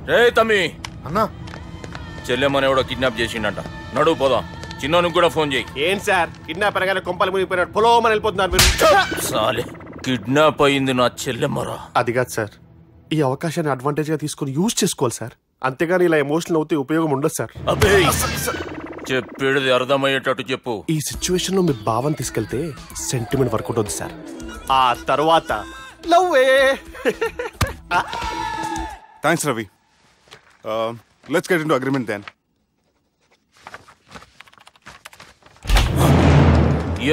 రే తమ్మి అన్నా, చెల్లెమ్మని ఎవడో కిడ్నాప్ చేసిండట. నడువు పోదాం. చిన్నోనికి కూడా ఫోన్ చేయి. ఏంటి సార్ కిడ్నాప్ అనగానే కొంపలు మునిగిపోయినట్టు పొలోమని వెళ్ళిపోతున్నారు మీరు? సాలే, కిడ్నాప్ అయింది నా చెల్లెమ్మరా. అది కాదు సార్, ఈ అవకాశాన్ని అడ్వాంటేజ్ గా తీసుకుని యూజ్ చేసుకోవాలి సార్. అంతేగాని ఇలా ఎమోషనల్ అవుతే ఉపయోగం ఉండదు సార్. అబ్బే, చెప్పేది అర్థమయ్యేటట్టు చెప్పు. ఈ సిచ్యువేషన్ లో మీ భావం తీసుకెళ్తే సెంటిమెంట్ వర్కౌట్ అవుతుంది సార్. ఆ తర్వాత లవ్వే. Thanks Ravi. Let's get into agreement then.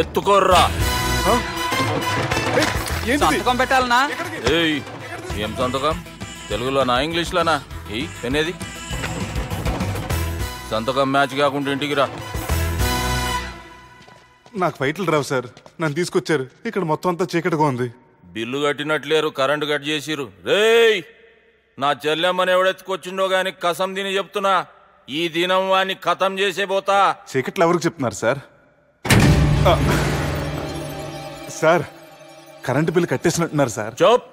ఎత్తుకోర్రా. సంతకం పెట్టాలనా? ఏయ్, ఏం సంతకం? తెలుగులోనా ఇంగ్లీష్లోనా? ఏయ్ పెనేది. సంతకం మ్యాచ్ కాకుండా ఇంటికి రా. నాకు ఫైట్లు రావు సార్, నన్ను తీసుకొచ్చారు. ఇక్కడ మొత్తం అంతా చీకటిగా ఉంది. బిల్లు కట్టినట్లేరు, కరెంటు కట్ చేసిరు. రేయ్, నా చెల్లెమ్మని ఎవడెత్తుకొచ్చిండో గాని కసం తిని చెప్తున్నా, ఈ దినం వాణ్ణి ఖతం చేసే పోతా. చీకట్లు ఎవరికి చెప్తున్నారు సార్? సార్, కరెంటు బిల్లు కట్టేసినట్టున్నారు సార్. చోప్.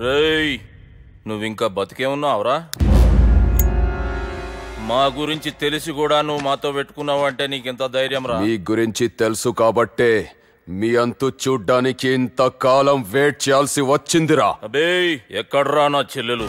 రేయ్, నువ్వింకా బతికే ఉన్నావురా? మా గురించి తెలిసి కూడా నువ్వు మాతో పెట్టుకున్నావు అంటే నీకెంత ధైర్యం రా? మీ గురించి తెలుసు కాబట్టే మీ అంతు చూడ్డానికి ఇంతకాలం వెయిట్ చేయాల్సి వచ్చిందిరా. అబే, ఎక్కడ్రా నా చెల్లెలు?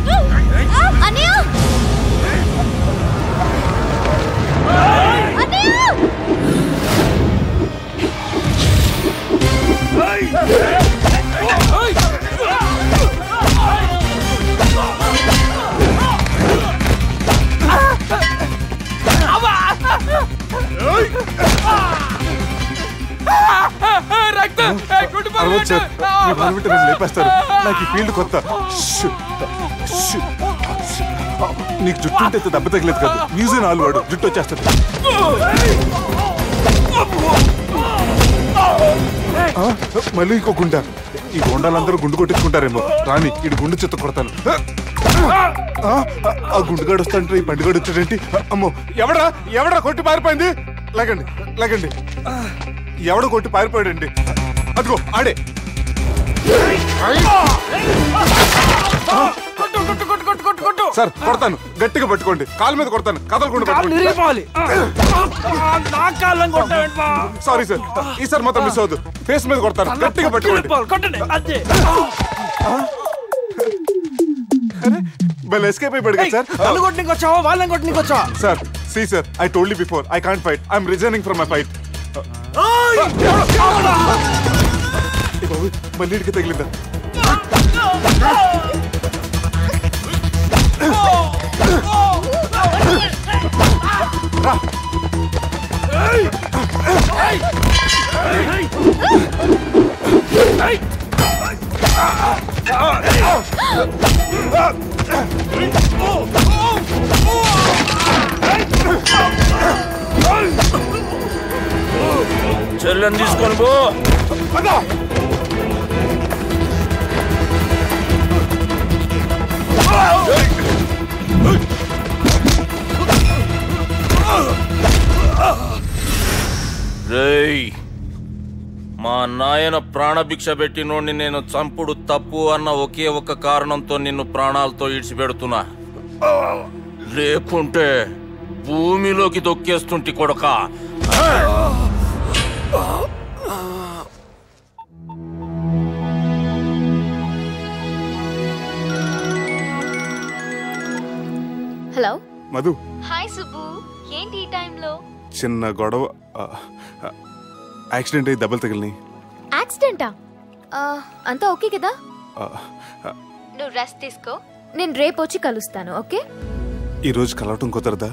లేపేస్తారు. నాకు ఈ ఫీల్డ్ కొత్త. నీకు జుట్టు ఉంటే దెబ్బ తగలేదు కదా, మ్యూజియం ఆలు వాడు జుట్టు వచ్చేస్తుంది. మళ్ళీ ఇంకో గుండా. ఈ గుండాలందరూ గుండు కొట్టించుకుంటారేమో. రాని ఇటు గుండు చెత్త కొడతాను. ఆ గుండుగాడు వస్తాంటే ఈ బండిగాడు వచ్చాడేంటి? అమ్మో, ఎవడా కొట్టి పారిపోయింది? లాగండి లాగండి. ఎవడో కొట్టి పారిపోయాడండి. అదిగో ఆడే. సార్ కొడతాను, గట్టిగా పట్టుకోండి. కాలు మీద కొడతాను, కదలకుండా పట్టుకోండి. సారీ సార్, ఈసారి మాత్రం మిస్ అవద్దు. ఫేస్ మీద కొడతాను, గట్టిగా పట్టుకోండి. Well, escape అయిపోయాడు సార్. నన్ను కొట్టనికి వచ్చావా వాళ్ళని కొట్టనికి వచ్చావా? Sir, see sir, I told you before, I can't fight. I'm resigning from my fight. మళ్ళీ ఇడికి తగిలిందా? చెల్లెని తీసుకొని పో. రేయ్, మా నాయన ప్రాణభిక్ష పెట్టినోడిని నేను చంపుడు తప్పు అన్న ఒకే ఒక్క కారణంతో నిన్ను ప్రాణాలతో ఇడిచిపెడుతున్నా. లేకుంటే భూమిలోకి దొక్కేస్తుంటి కొడక. హలో మధు. హాయ్ సుబ్బు, ఏంటి ఈ టైంలో? చిన్న గొడవ, యాక్సిడెంట్ అయ్యి దెబ్బలు తగిలినాయి. యాక్సిడెంటా? అంతా ఓకే కదా? నువ్వు రెస్ట్ తీసుకో, నేను రేపు వచ్చి కలుస్తాను. ఓకే? ఈ రోజు కలవటం కుదరదా?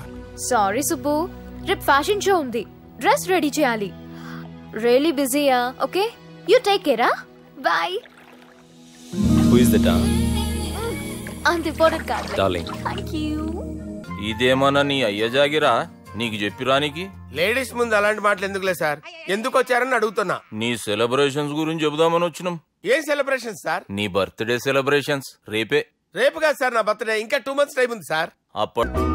సారీ సుబ్బు, రేపు ఫ్యాషన్ షో ఉంది, డ్రెస్ రెడీ చేయాలి. రియలీ బిజీయా? Okay, you take care. Bye. Who is that? అంత ఇంపార్టెంట్ కాదు. Darling. Thank you. ఇదేమన్నా నీ అయ్య జాగిరా నీకు చెప్పిరానికి? లేడీస్ ముందు అలాంటి మాటలు ఎందుకులే సార్, ఎందుకు వచ్చారని అడుగుతున్నా. నీ సెలబ్రేషన్స్ గురించి చెబుదామని వచ్చినాం. ఏం సెలబ్రేషన్ సార్? నీ బర్త్డే సెలబ్రేషన్స్ రేపే. రేపు కాదు సార్ నా బర్త్డే, ఇంకా 2 months టైం ఉంది సార్. అప్పటి